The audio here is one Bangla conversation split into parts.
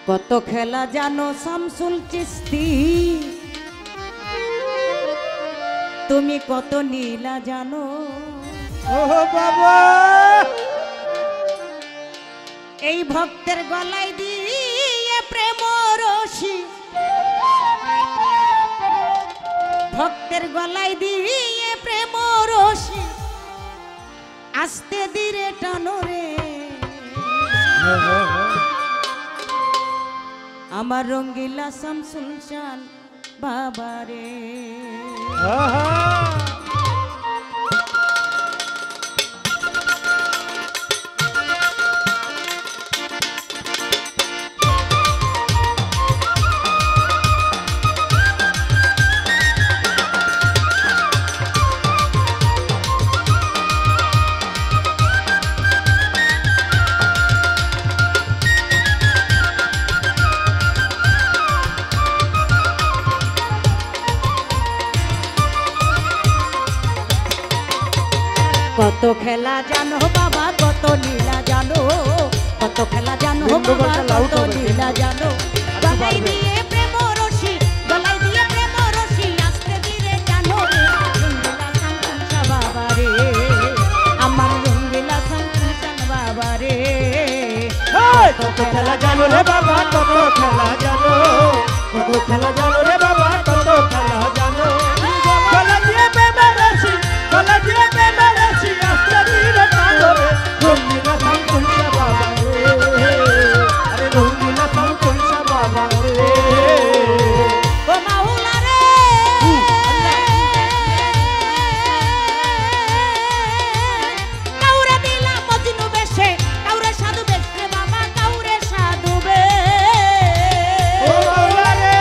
কত খেলা জানো শামসুল চিশতি, তুমি কত নীলা জানো। ও বাবা এই ভক্তের গলায় দিয়ে প্রেম রশি, ভক্তের গলায় দিয়ে প্রেম রশি, আস্তে ধীরে টানো রে আমার রঙ্গিলা শামসুল চান বাবা রে। কত খেলা জানো বাবা কত নীলা জানো, কত খেলা জানো বাবা কত নীলা জানো। গলায় দিয়ে প্রেম রশি, গলায় দিয়ে প্রেম রশি, আস্তে ধীরে জানো রে রঙ্গিলা শামসুল বাবা রে আমার রঙ্গিলা শামসুল বাবা রে। কত খেলা জানো রে বাবা কত খেলা জানো, কত খেলা জানো রে বাবা কত খেলা জানো। গলা দিয়ে প্রেমের রশি, গলা দিয়ে প্রেমের রশি, আস্তে ধীরে টানো রে রঙ্গিলা শামসুল বাবা রে। আরে রঙ্গিলা শামসুল বাবা রে। ও মাওলা রে কাউরে দিলা মজনু বেশে, কাউরে সাধু বেশে বাবা, কাউরে সাধু বে। ও মাওলা রে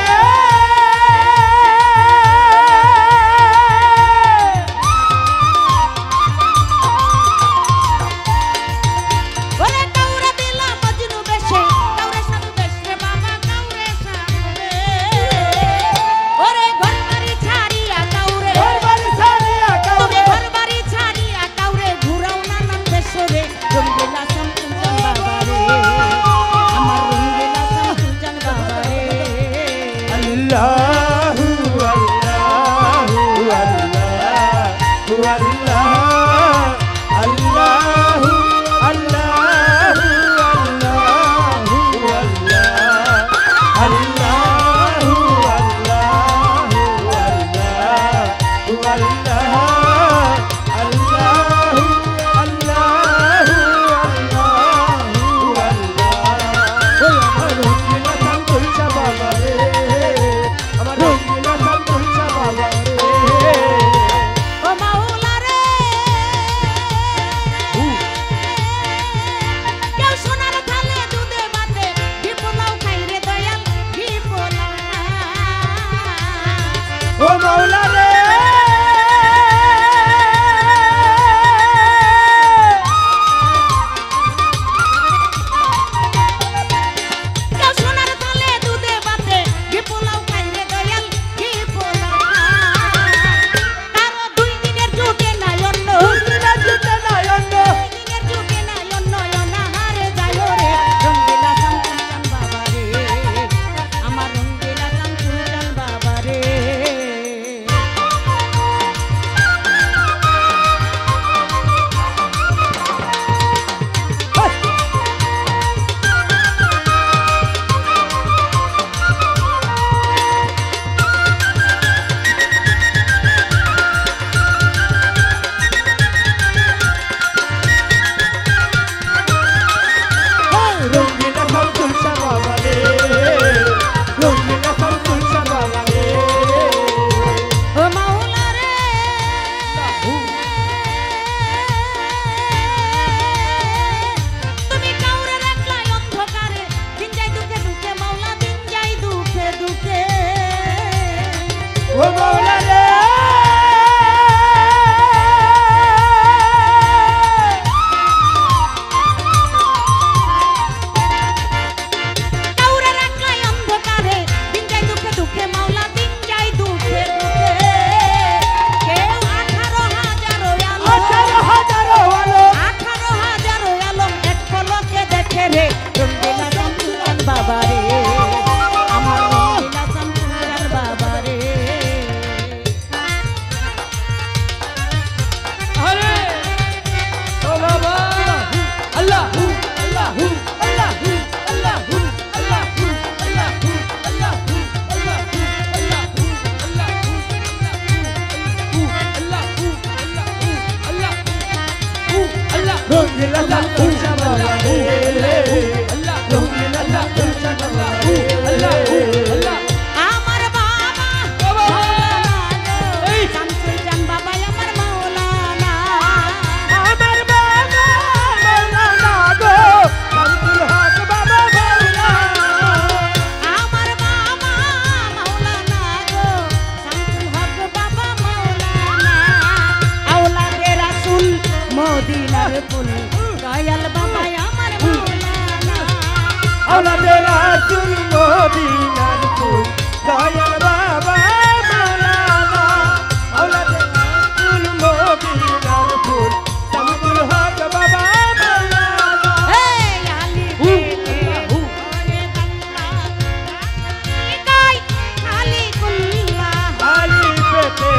औलादे रासूल मदीनार फूल दयाल बाबा मौलाना औलादे रासूल मदीनार फूल शामसुल हक बाबा मौलाना हे आली बेटे ओरे दल्ला गाय खाली कुल्ला आली बेटे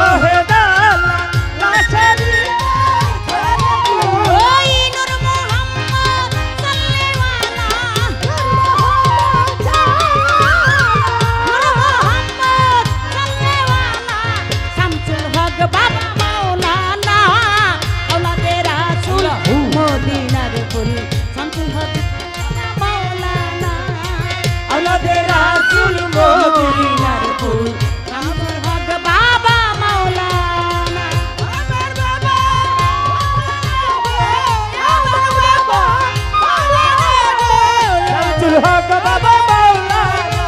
ओहे दाला लाशरी ओई नूर मोहम्मद सल्ले वाला नूर मोहम्मद सल्ले वाला शामसुल हक बाबा मौलाना औलादे रासूल मदीनार फूल शामसुल हक मौलाना औलादे रासूल मदीनार फूल शामसुल हक बाबा मौलाना अमर बाबा शामसुल हक बाबा मौलाना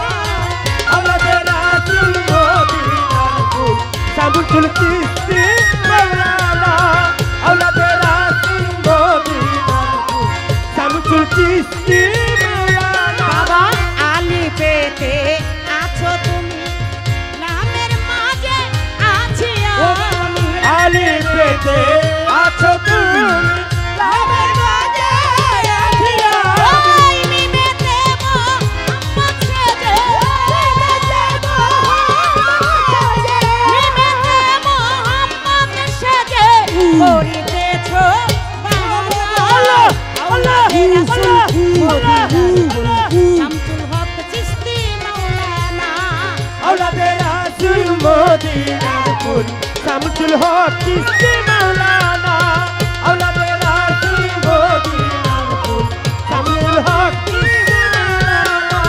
औलादे रासूल मदीनार फूल शामसुल चिश्ती मौलाना औलादे रासूल मदीनार फूल शामसुल चिश्ती मौलाना বাবা আলী পেতে আছো তুমি নামের মাঝে আছি আমি আলী পেতে আছো তুমি লাভের মাঝে আছি আমি। ওই মিমেতে মোহাম্মদ সেজে মিমেতে মোহাম্মদ সেজে করিতেছো আল্লাহ আল্লাহ আল্লাহ শামসুল হক চিশতি মাওলানা औलादे रासूल मदीनार फूल शामसुल हक चिश्ती मौलाना औलादे रासूल मदीनार फूल शामसुल हक चिश्ती मौलाना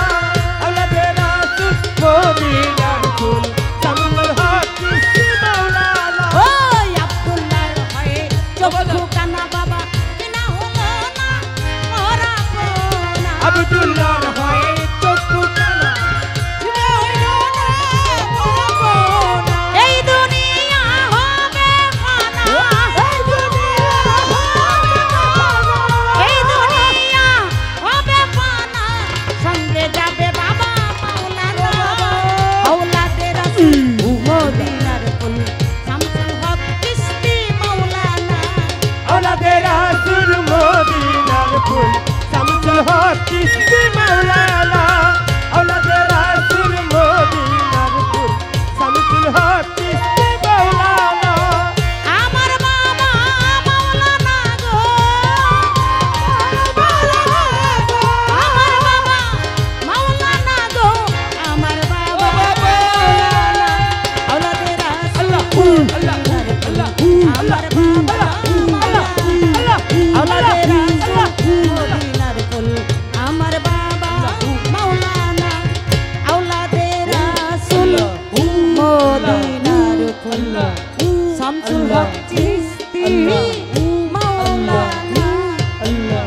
औलादे रासूल मदीनार फूल शामसुल हक चिश्ती मौलाना ওই আব্দুল্লাহর হয়ে চক্ষু কানা বাবা কিনা হলো না মরা কোনা আব্দুল্লাহর হয়ে চক্ষু কানা কিনা হলো না মরা কোনা এই দুনিয়া হবে ফানা এই দুনিয়া হবে ফানা সঙ্গে যাবে বাবা মাওলানা औलादे রাসূল মদিনার ফুল শামসুল হক চিশতি মাওলানা औलादे रासूल मदीनार फूल शामसुल हक चिश्ती मौलाना औलादे रासूल मदीनार फूल शामसुल हक चिश्ती मौलाना আমার বাবা মাওলানা গো আমার বাবা মাওলানা গো আমার বাবা মাওলানা औलादे রাসূল আল্লাহ আল্লাহ আমার বাবা মাওলানা औलादे রাসূল মদিনার ফুল আমার বাবা মাওলানা औलादे রাসূল মদিনার ফুল শামসুল হক চিশতি মাওলানা Allah